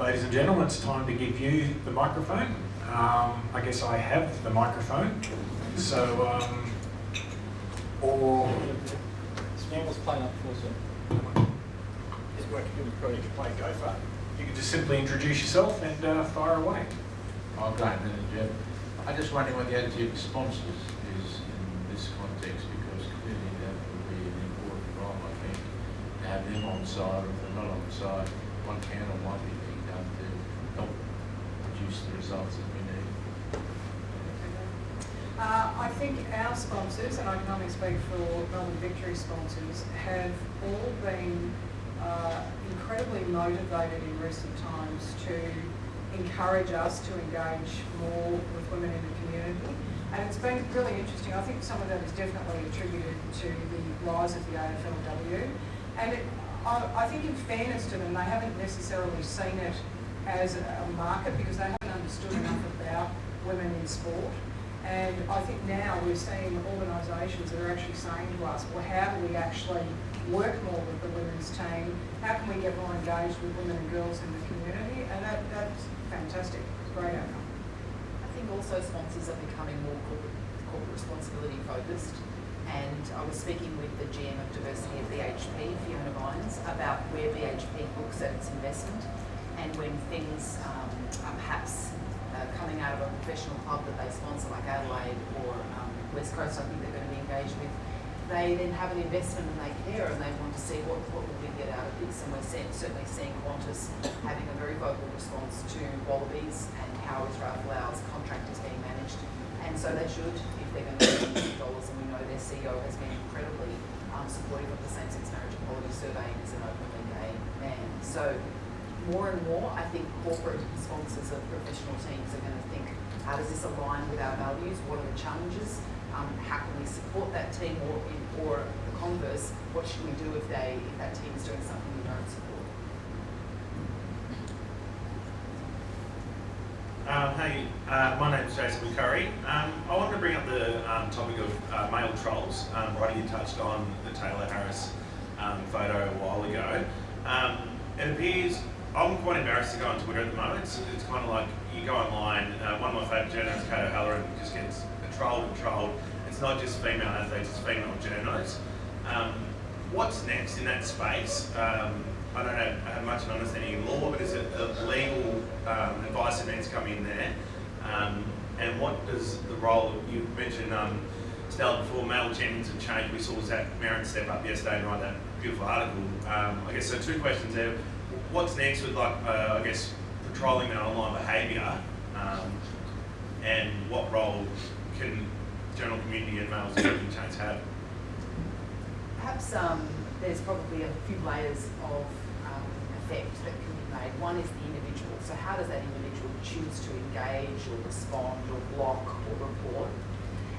Ladies and gentlemen, it's time to give you the microphone. I guess I have the microphone. So, or... Snowball's playing up for us. He's working with the project to play gopher. You can just simply introduce yourself and fire away. I'll go ahead and Geoff. I'm just wondering what the attitude of sponsors is in this context, because clearly that would be an important role, I think, to have them on side, or if they're not on side, one can or might be being done to help produce the results that we need. I think our sponsors, and I can only speak for Melbourne Victory sponsors, have all been incredibly motivated in recent times to encourage us to engage more with women in the community. And it's been really interesting. I think some of that is definitely attributed to the rise of the AFLW. And I think in fairness to them, they haven't necessarily seen it as a market because they haven't understood enough about women in sport. And I think now we're seeing organisations that are actually saying to us, well, how do we actually work more with the women's team? How can we get more engaged with women and girls in the community? And that's fantastic. It's a great outcome. I think also sponsors are becoming more corporate responsibility focused. And I was speaking with the GM of diversity at BHP, Fiona Vines, about where BHP looks at its investment and when things are perhaps coming out of a professional club that they sponsor, like Adelaide or West Coast, I think they're going to be engaged with. They then have an investment and they care and they want to see what will we get out of this. And we're certainly seeing Qantas having a very vocal response to Wallabies and how Israel Folau's contract is being managed. And so they should, if they're going to spend dollars, and we know their CEO has been incredibly supportive of the same-sex marriage equality surveying as an openly gay man. So more and more, I think corporate sponsors of professional teams are going to think, how does this align with our values? What are the challenges? How can we support that team, or the converse, what should we do if that team is doing something we don't support? Hey, my name's Jason Curry. I wanted to bring up the topic of male trolls. Bridie touched on the Taylor Harris photo a while ago. It appears, I'm quite embarrassed to go on Twitter at the moment. It's kind of like you go online, one of my favourite journalists, Kato Halloran, just gets trolled and trolled. It's not just female athletes, it's female journos. What's next in that space? I don't have much of an understanding of law, but is it legal advice that needs to come in there? And what does the role, you mentioned Stella before, male champions have changed. We saw Zach Merrin step up yesterday and write that beautiful article. I guess so, two questions there. What's next with, like, I guess, patrolling that online behaviour, and what role can general community and males in chains have? Perhaps there's probably a few layers of effect that can be made. One is the individual. So how does that individual choose to engage or respond or block or report?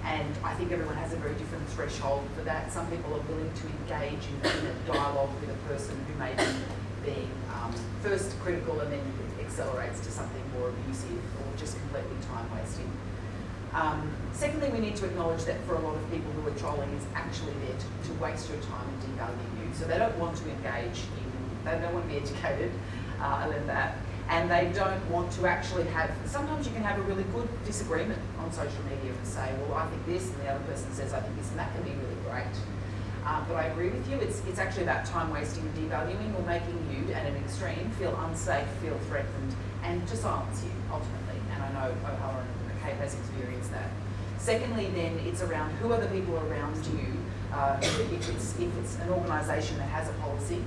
And I think everyone has a very different threshold for that. Some people are willing to engage in a dialogue with a person who may be being first critical and then it accelerates to something more abusive or just completely time wasting. Secondly, we need to acknowledge that for a lot of people who are trolling is actually there to waste your time and devalue you. So they don't want to engage in, they don't want to be educated, I learned that. And they don't want to actually have, sometimes you can have a really good disagreement on social media and say, well, I think this, and the other person says, I think this, and that can be really great. But I agree with you, it's actually about time wasting and devaluing or making you, at an extreme, feel unsafe, feel threatened, and to silence you, ultimately. And I know O'Halloran and Kate has experienced that. Secondly, then, it's around who are the people around you, if it's an organisation that has a policy,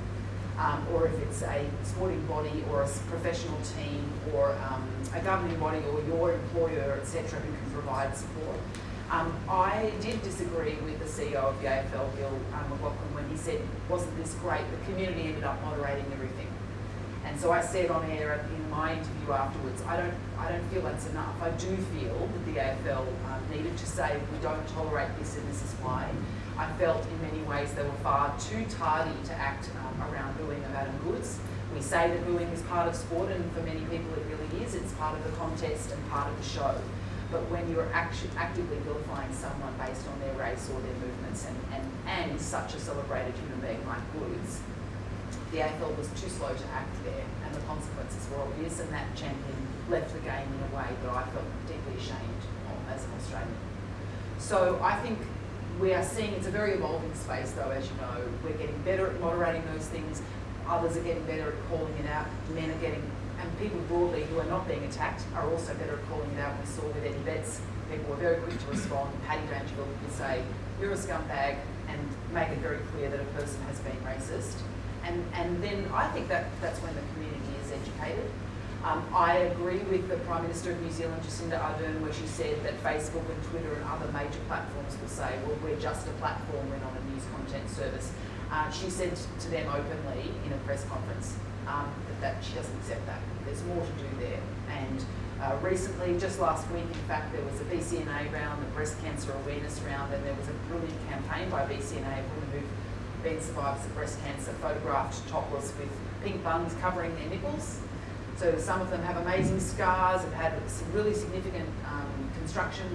or if it's a sporting body or a professional team or a governing body or your employer, etc., who can provide support. I did disagree with the CEO of the AFL, Bill McLaughlin, when he said, wasn't this great? The community ended up moderating everything. And so I said on air in my interview afterwards, I don't feel that's enough. I do feel that the AFL needed to say, we don't tolerate this and this is why. I felt in many ways they were far too tardy to act around booing of Adam Goods. We say that booing is part of sport, and for many people it really is. It's part of the contest and part of the show. But when you're actively vilifying someone based on their race or their movements and such a celebrated human being like Goods, the AFL was too slow to act there, and the consequences were obvious, and that champion left the game in a way that I felt deeply ashamed of as an Australian. So I think we are seeing, it's a very evolving space though, as you know. We're getting better at moderating those things. Others are getting better at calling it out. Men are getting, and people broadly who are not being attacked are also better at calling it out. We saw with Eddie Betts, people were very quick to respond. Paddy Dangerfield would say, you're a scumbag, and make it very clear that a person has been racist. And then I think that's when the community is educated. I agree with the Prime Minister of New Zealand, Jacinda Ardern, where she said that Facebook and Twitter and other major platforms will say, well, we're just a platform, we're not a news content service. She said to them openly in a press conference that she doesn't accept that. There's more to do there. And recently, just last week, in fact, there was a BCNA round, the breast cancer awareness round, and there was a brilliant campaign by BCNA of women who've been survivors of breast cancer, photographed topless with pink buns covering their nipples. So some of them have amazing scars, have had some really significant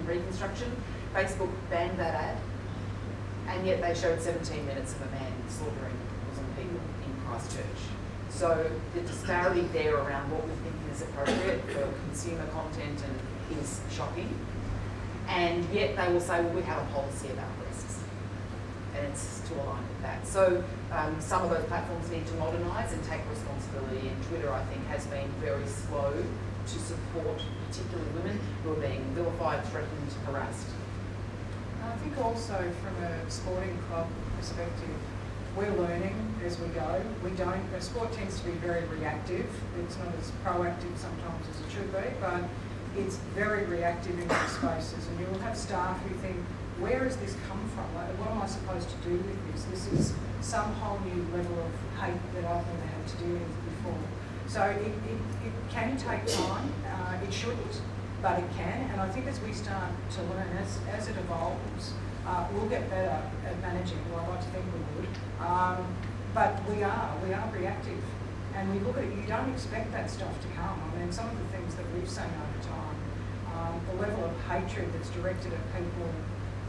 reconstruction. Facebook banned that ad, and yet they showed 17 minutes of a man slaughtering Muslim people in Christchurch. So the disparity there around what we think is appropriate for consumer content and is shocking. And yet they will say, well, we have a policy about breasts. And it's to align with that. So some of those platforms need to modernise and take responsibility. And Twitter, I think, has been very slow to support particularly women who are being vilified, threatened, harassed. I think also from a sporting club perspective, we're learning as we go. Sport tends to be very reactive. It's not as proactive sometimes as it should be, but it's very reactive in these spaces. And you'll have staff who think, where has this come from? Like, what am I supposed to do with this? This is some whole new level of hate that I've never had to deal with before. So it can take time. It shouldn't, but it can. And I think as we start to learn, as it evolves, we'll get better at managing. Well, I'd like to think we would. But we are reactive. And we look at it, you don't expect that stuff to come. I mean, some of the things that we've seen over time, the level of hatred that's directed at people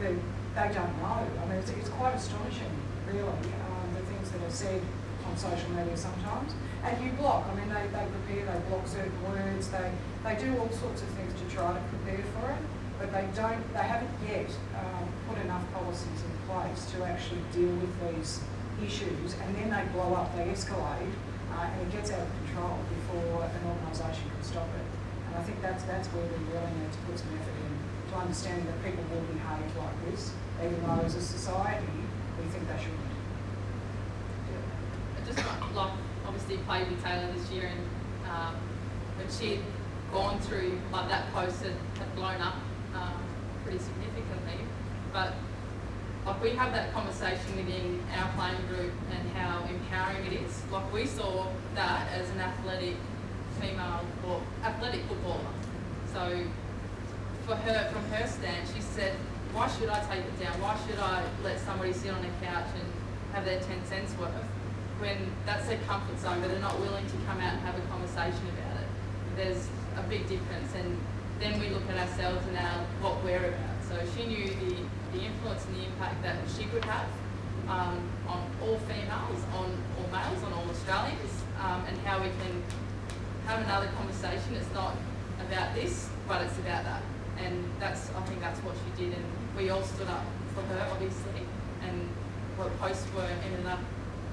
that they don't know. I mean, it's quite astonishing, really, the things that are said on social media sometimes. And you block. I mean, they prepare, they block certain words, they do all sorts of things to try to prepare for it, but they haven't yet put enough policies in place to actually deal with these issues, and then they blow up, they escalate, and it gets out of control before an organisation can stop it. And I think that's where we really need to put some effort in, to understand that people will behave like this, even though as a society we think they shouldn't. I just like obviously played with Taylor this year, and when she had gone through, like, that post had blown up pretty significantly, but like, we have that conversation within our playing group and how empowering it is. Like, we saw that as an athletic female or athletic footballer. So for her, from her stand, she said, why should I take it down? Why should I let somebody sit on a couch and have their 10 cents worth when that's their comfort zone, but they're not willing to come out and have a conversation about it? There's a big difference, and then we look at ourselves and what we're about. So she knew the influence and the impact that she could have on all females, on all males, on all Australians, and how we can have another conversation. It's not about this, but it's about that. And I think that's what she did, and we all stood up for her, obviously, and what posts were ended up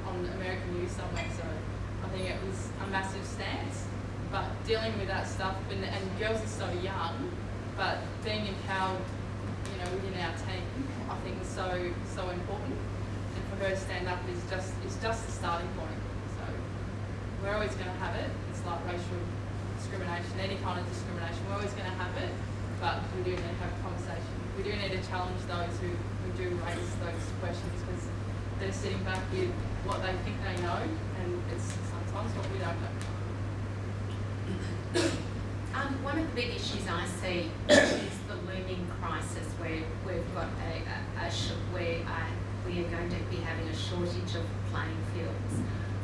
on American news somewhere. So I think it was a massive stance. But dealing with that stuff, and girls are so young, but being empowered, within our team, I think is so important. And for her to stand up is just the starting point. So we're always going to have it. It's like racial discrimination, any kind of discrimination. We're always going to have it, but we do need to have a conversation. We do need to challenge those who do raise those questions, because they're sitting back with what they think they know, and it's sometimes what we don't know. One of the big issues I see is the looming crisis, where we've got we are going to be having a shortage of playing fields.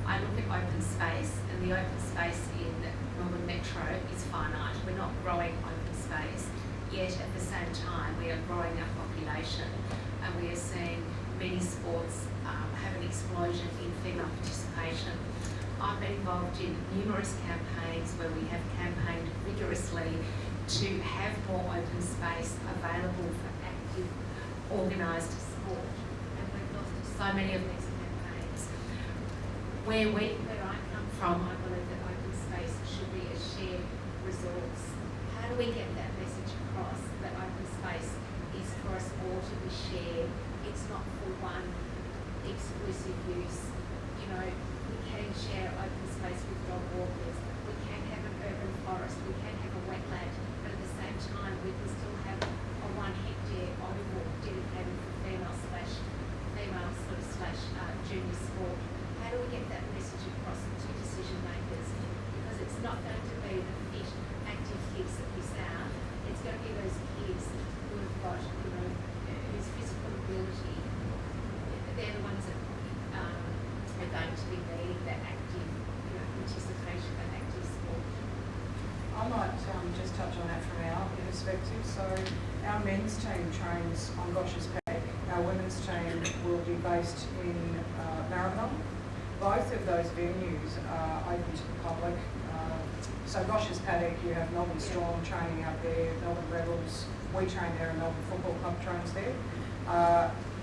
I look at open space, and the open space in Melbourne Metro is finite. We're not growing open space, yet at the same time we are growing our population, and we are seeing many sports have an explosion in female participation. I've been involved in numerous campaigns where we have campaigned vigorously to have more open space available for active, organised sport. And we've lost so many of these campaigns. Where I come from, I believe that open space should be a shared resource. How do we get that message across that open space is for us all to be shared? It's not for one exclusive use. You know, we can share open space with dog walkers. We can have an urban forest. We can have a wetland. But at the same time, we can still have a 1 hectare oval dedicated for female junior sport. How do we get that message across to decision makers? Because it's not going to be the fit, active kids that miss out. It's going to be those kids who have got, you know, whose physical ability. They're the ones that are going to be needing that active, you know, participation and active sport. I might just touch on that from our perspective. So our men's team trains on Gosh's Paddock. Our women's team will be based in Maribyrnong. Both of those venues are open to the public. So Gosh's Paddock, you have Melbourne Storm training out there, Melbourne Rebels, we train there, and Melbourne Football Club trains there.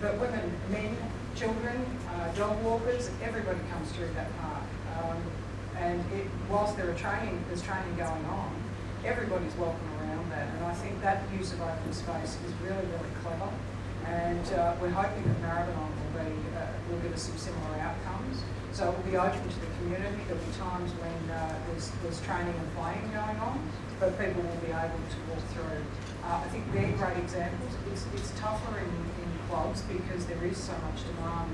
But women, men, children, dog walkers, everybody comes through that park. And whilst there's training going on, everybody's welcome around that. And I think that use of open space is really, really clever. And we're hoping that Maribyrnong will give us some similar outcomes. So it will be open to the community. There'll be times when there's training and playing going on, but people will be able to walk through. I think they're great examples. It's tougher in clubs because there is so much demand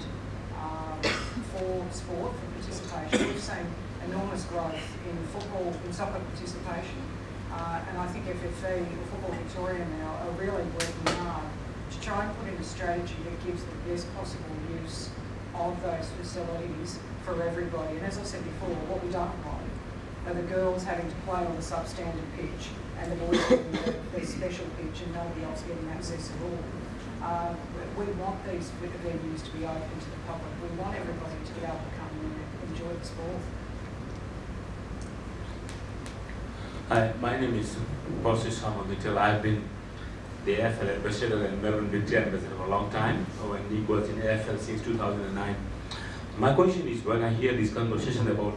for sport, for participation. We've seen enormous growth in football, in soccer participation, and I think FFV, or Football Victoria now, are really working hard to try and put in a strategy that gives the best possible use of those facilities for everybody. And as I said before, what we don't want are the girls having to play on the substandard pitch and the boys getting the special pitch and nobody else getting access at all. We want these venues to be open to the public. We want everybody to be able to come in and enjoy the sport. Hi, my name is Prof. I've been the AFL ambassador and Melbourne Victory ambassador for a long time, when Nick was in AFL since 2009. My question is, when I hear this conversation about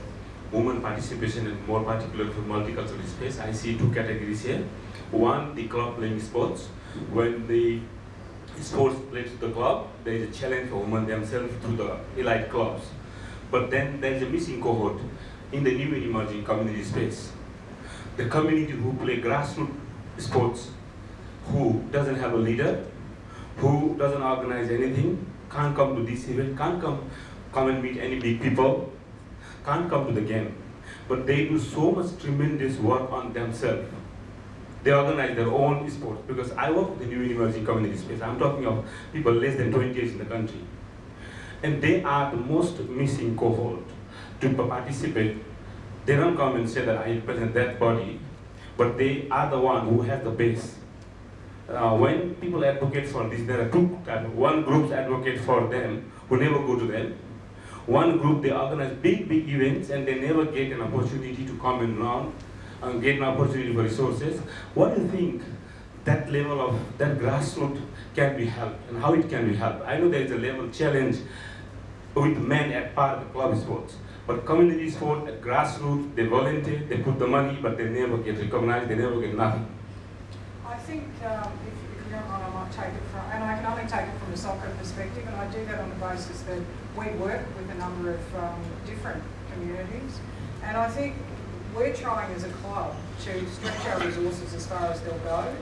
women participation and more particularly for multicultural space, I see two categories here. One, the club playing sports. When the sports played to the club, there is a challenge for women themselves through the elite clubs. But then there is a missing cohort in the new and emerging community space. The community who play grassroots sports, who doesn't have a leader, who doesn't organize anything, can't come to this event, can't come and meet any big people, can't come to the game. But they do so much tremendous work on themselves. They organize their own sports, because I work with the new and emerging community space. I'm talking of people less than 20 years in the country. And they are the most missing cohort to participate. They don't come and say that I represent that body, but they are the one who has the base. When people advocate for this, there are two types. One group advocate for them, who never go to them. One group, they organize big events and they never get an opportunity to come and learn, and get an opportunity for resources. What do you think that level of, that grassroots can be helped, and how it can be helped? I know there is a level challenge with men at part of the club sports, but community sport at grassroots, they volunteer, they put the money, but they never get recognized, they never get nothing. I think, if you don't mind, I might take it from, and I can only take it from a soccer perspective, and I do that on the basis that we work with a number of different communities, and I think we're trying as a club to stretch our resources as far as they'll go.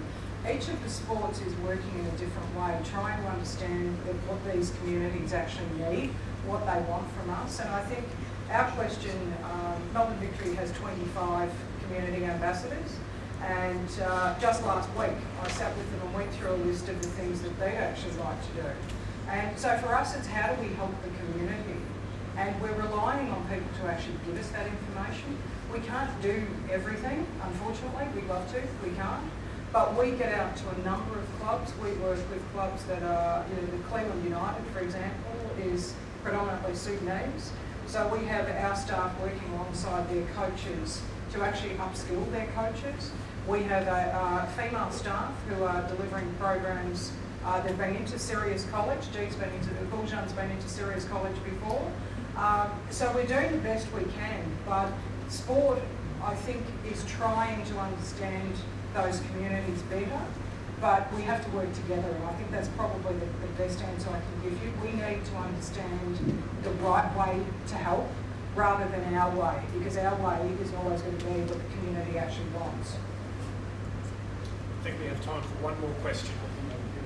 Each of the sports is working in a different way, trying to understand what these communities actually need, what they want from us, and I think our question, Melbourne Victory has 25 community ambassadors, and just last week I sat with them and went through a list of the things that they'd actually like to do. And so for us, it's how do we help the community? And we're relying on people to actually give us that information. We can't do everything, unfortunately. We'd love to, we can't. But we get out to a number of clubs. We work with clubs that are, the Cleveland United, for example, is predominantly Sudanese. So we have our staff working alongside their coaches to actually upskill their coaches. We have female staff who are delivering programs. They've been into Sirius College. Guljan's been into Sirius College before. So we're doing the best we can, but sport, I think, is trying to understand those communities better, but we have to work together, and I think that's probably the best answer I can give you. We need to understand the right way to help rather than our way, because our way is always going to be what the community actually wants. I think we have time for one more question,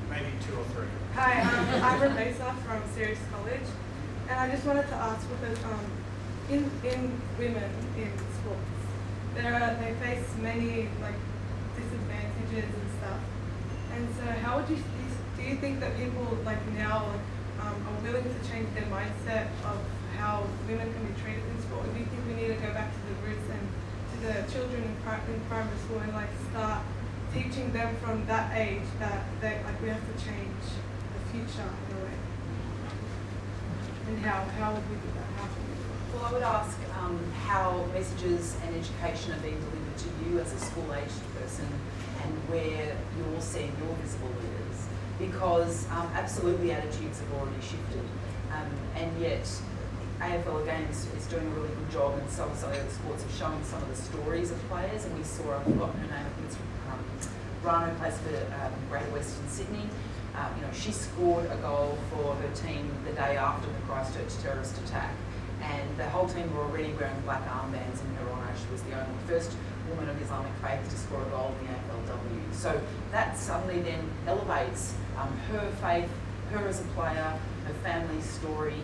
maybe two or three. Hi, I'm Rebecca from Sirius College, and I just wanted to ask because in women in sports, they face many disadvantages and stuff. And so, how would do you think that people now are willing to change their mindset of how women can be treated in sport? Or do you think we need to go back to the roots and to the children in primary school and start teaching them from that age that we have to change the future in a way? And how would we do that? How can we do that? Well, I would ask how messages and education are being delivered to you as a school-aged person, and where you're seeing your visible leaders, because absolutely attitudes have already shifted, and yet AFL again is doing a really good job, and so other sports have shown some of the stories of players, and we saw, I've forgotten her name, I think it's Rana, who plays for Greater Western Sydney. She scored a goal for her team the day after the Christchurch terrorist attack, and the whole team were already wearing black armbands in her honour. She was the only first woman of Islamic faith to score a goal in the AFLW. So that suddenly then elevates her faith, her as a player, her family's story,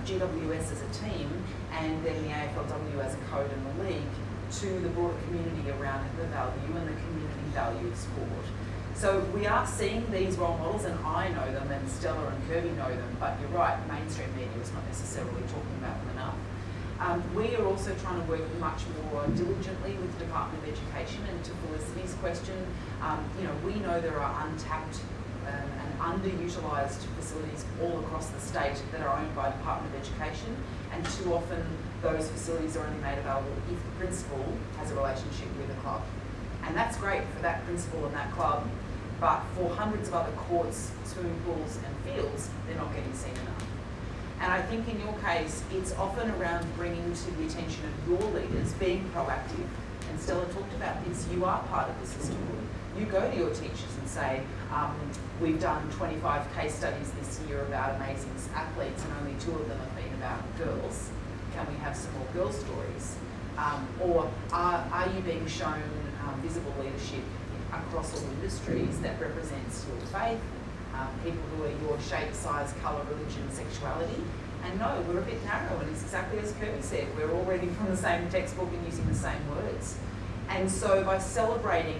GWS as a team, and then the AFLW as a code in the league to the broader community around the value and the community value of sport. So we are seeing these role models, and I know them, and Stella and Kirby know them, but you're right, mainstream media is not necessarily talking about them enough. We are also trying to work much more diligently with the Department of Education, and to Felicity's question, we know there are untapped and underutilised facilities all across the state that are owned by the Department of Education, and too often those facilities are only made available if the principal has a relationship with a club. And that's great for that principal and that club, but for hundreds of other courts, swimming pools and fields, they're not getting seen enough. And I think in your case, it's often around bringing to the attention of your leaders, being proactive. And Stella talked about this, you are part of the system. You go to your teachers and say, we've done 25 case studies this year about amazing athletes and only 2 of them have been about girls. Can we have some more girl stories? Or are you being shown visible leadership across all industries that represents your faith, people who are your shape, size, colour, religion, sexuality? And no, we're a bit narrow, and it's exactly as Kirby said, we're all reading from the same textbook and using the same words. And so by celebrating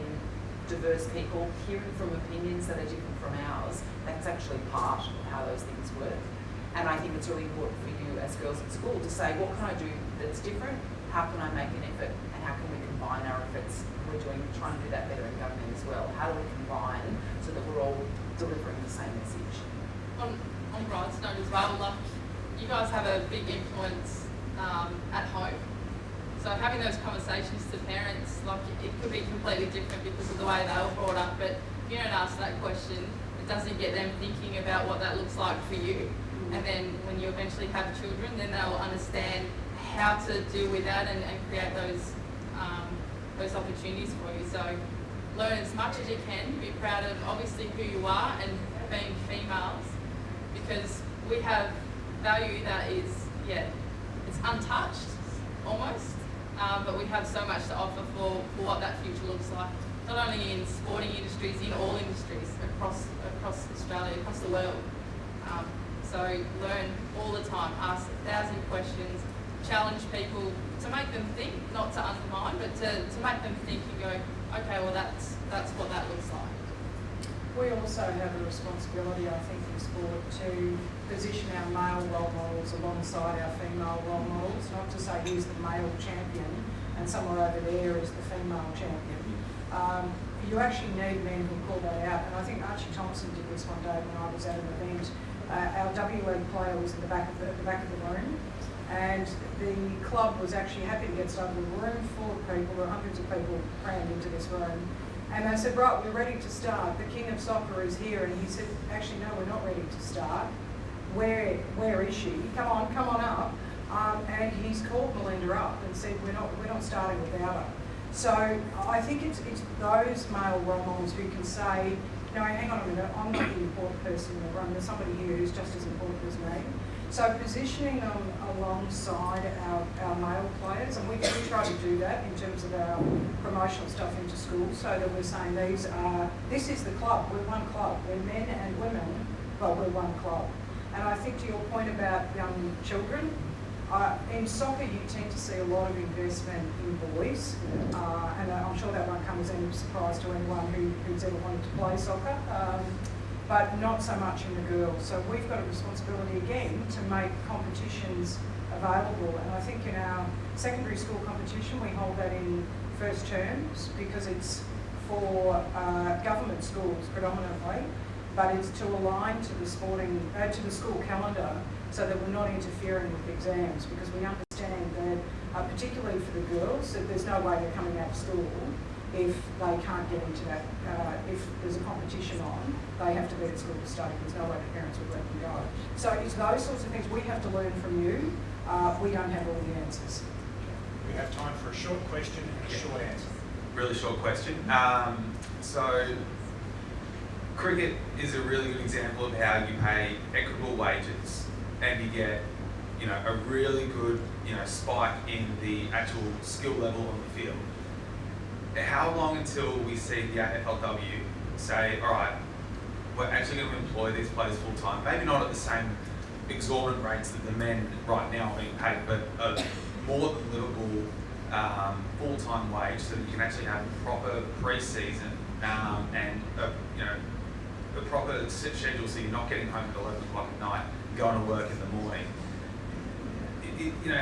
diverse people, hearing from opinions that are different from ours, that's actually part of how those things work. And I think it's really important for you as girls at school to say, what can I do that's different? How can I make an effort? And how can we combine our efforts? We're trying to do that better in government as well. How do we combine so that we're all delivering the same message? On Brian's note as well, you guys have a big influence at home. So having those conversations to parents, it could be completely different because of the way they were brought up, but if you don't ask that question, it doesn't get them thinking about what that looks like for you. And then when you eventually have children, then they'll understand how to deal with that and create those opportunities for you. So learn as much as you can, be proud of obviously who you are and being females, because we have value that is, it's untouched almost, but we have so much to offer for what that future looks like, not only in sporting industries, in all industries across Australia, across the world. So learn all the time, ask 1,000 questions, challenge people to make them think, not to undermine, but to make them think and go, okay, well that's what that looks like. We also have a responsibility, I think, in sport to position our male role models alongside our female role models, not to say here's the male champion and somewhere over there is the female champion, you actually need men who call that out. And I think Archie Thompson did this one day when I was at an event. Our W League player was in the back of the room, and the club was actually happy to get started with a room full of people, or hundreds of people crammed into this room. And they said, right, we're ready to start. The king of soccer is here. And he said, actually, no, we're not ready to start. Where is she? Come on up. And he's called Melinda up and said, we're not starting without her. So I think it's those male role models who can say, no, hang on a minute, I'm not the important person in the room. There's somebody here who's just as important as me. So positioning them alongside our male players, and we try to do that in terms of our promotional stuff into schools, so that we're saying this is the club, we're one club, we're men and women, but we're one club. And I think to your point about young children, in soccer you tend to see a lot of investment in boys, and I'm sure that won't come as any surprise to anyone who's ever wanted to play soccer. But not so much in the girls. So we've got a responsibility again to make competitions available. And I think in our secondary school competition, we hold that in first terms because it's for government schools predominantly, but it's to align to the school calendar so that we're not interfering with exams, because we understand that, particularly for the girls, that there's no way they're coming out of school if they can't get into that. If there's a competition on, they have to be at school to study. There's no way the parents would let them go. So it's those sorts of things we have to learn from you. We don't have all the answers. We have time for a short question and a short answer. Really short question. So cricket is a really good example of how you pay equitable wages and you get, a really good, spike in the actual skill level on the field. How long until we see the AFLW say, all right, we're actually going to employ these players full time? Maybe not at the same exorbitant rates that the men right now are being paid, but a more than livable full-time wage, so that you can actually have proper pre-season and a proper schedule, so you're not getting home at 11 o'clock at night, going to work in the morning.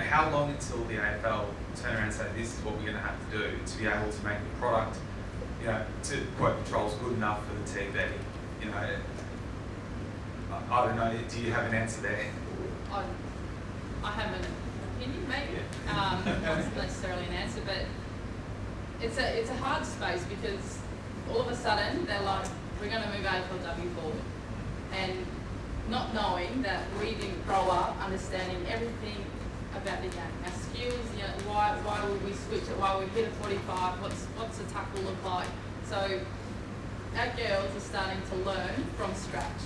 How long until the AFL turn around and say, this is what we're going to have to do to be able to make the product, to quote Patrols, good enough for the TV? I don't know, do you have an answer there? I have an opinion, maybe. Not necessarily an answer, but it's a hard space, because all of a sudden they're like, we're going to move AFLW forward. And not knowing that we didn't grow up understanding everything about the game, our skills, why would we switch it, why would we hit a 45, what's a tackle look like. So our girls are starting to learn from scratch,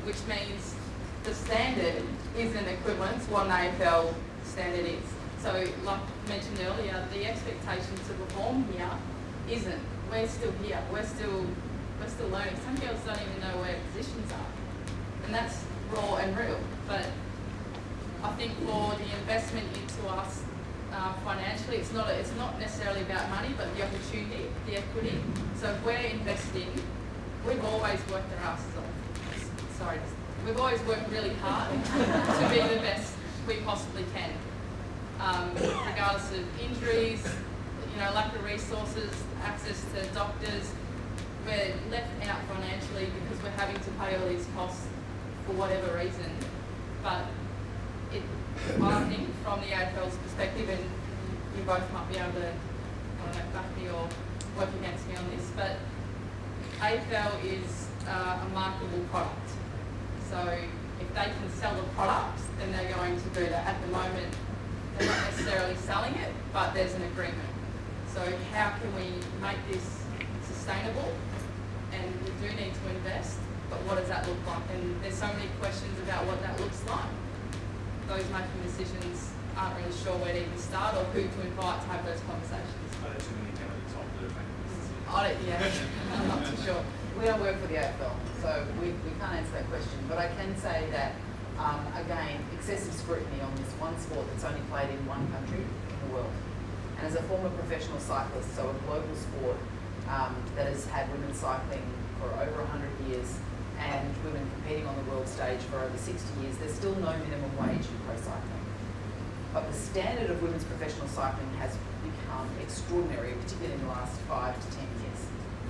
which means the standard isn't equivalent to what an AFL standard is. So like mentioned earlier, the expectation to perform here isn't. We're still here, we're still learning. Some girls don't even know where positions are. And that's raw and real. But I think for the investment into us financially, it's not necessarily about money, but the opportunity, the equity. So if we're investing, we've always worked our asses off. Sorry, we've always worked really hard to be the best we possibly can, regardless of injuries, lack of resources, access to doctors. We're left out financially because we're having to pay all these costs for whatever reason. But I think from the AFL's perspective, and you both might be able to, back me or work against me on this, but AFL is a marketable product. So if they can sell the product, then they're going to do that. At the moment, they're not necessarily selling it, but there's an agreement. So how can we make this sustainable? And we do need to invest, but what does that look like? And there's so many questions about what that looks like. Those making decisions aren't really sure where to even start or who to invite to have those conversations. Are there too many candidates on that are making decisions? I'm not too sure. We don't work for the AFL, so we can't answer that question. But I can say that, again, excessive scrutiny on this one sport that's only played in one country in the world. And as a former professional cyclist, so a global sport that has had women's cycling for over 100 years and women competing on the world stage for over 60 years, there's still no minimum wage in pro cycling. But the standard of women's professional cycling has become extraordinary, particularly in the last 5 to 10 years.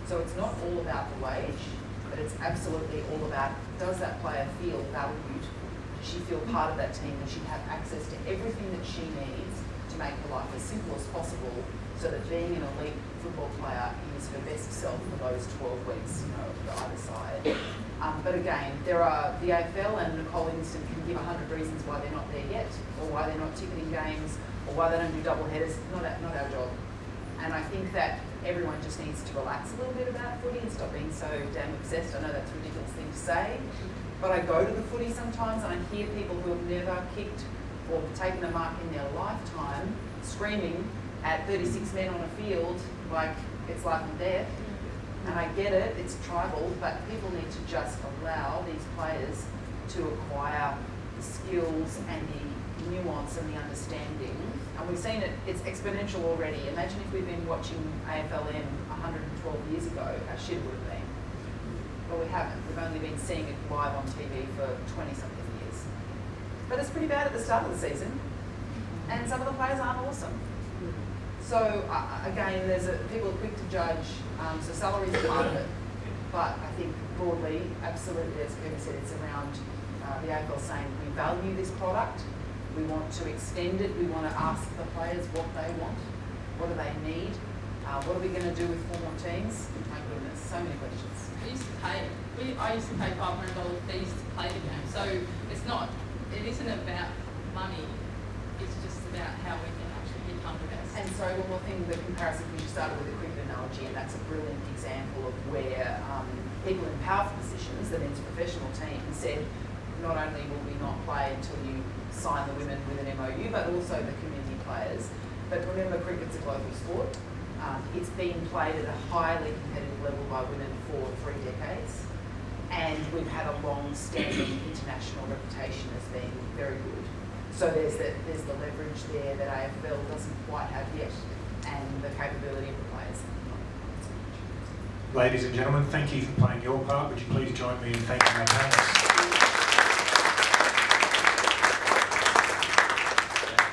So it's not all about the wage, but it's absolutely all about, does that player feel valued? Does she feel part of that team? Does she have access to everything that she needs to make her life as simple as possible, so that being an elite football player is her best self for those 12 weeks, for either side. But again, there are the AFL and Nicole Livingston can give 100 reasons why they're not there yet, or why they're not ticketing games, or why they don't do double headers. Not our job. And I think that everyone just needs to relax a little bit about footy and stop being so damn obsessed. I know that's a ridiculous thing to say, but I go to the footy sometimes and I hear people who have never kicked or taken a mark in their lifetime screaming at 36 men on a field like it's life and death. And I get it, it's tribal, but people need to just allow these players to acquire the skills and the nuance and the understanding. And we've seen it, it's exponential already. Imagine if we'd been watching AFLM 112 years ago, how shit it would have been. But we haven't. We've only been seeing it live on TV for 20-something years. But it's pretty bad at the start of the season. And some of the players aren't awesome. So again, people are quick to judge, so salary is part of it. But I think broadly, absolutely, as Kirby said, it's around the AFL saying we value this product, we want to extend it, we want to ask the players what they want, what do they need, what are we going to do with 4 more teams? My goodness, so many questions. I used to pay $500 fees to play the game, so it isn't about money, it's just about how we can actually become the best. And so one more thing, the comparison, because you started with a cricket analogy, and that's a brilliant example of where people in powerful positions, the men's professional team, said not only will we not play until you sign the women with an MOU, but also the community players. But remember, cricket's a global sport. It's been played at a highly competitive level by women for 3 decades, and we've had a long-standing international reputation as being very good. So there's the leverage there that AFL doesn't quite have yet, and the capability of the players. Ladies and gentlemen, thank you for playing your part. Would you please join me in thanking our panelists?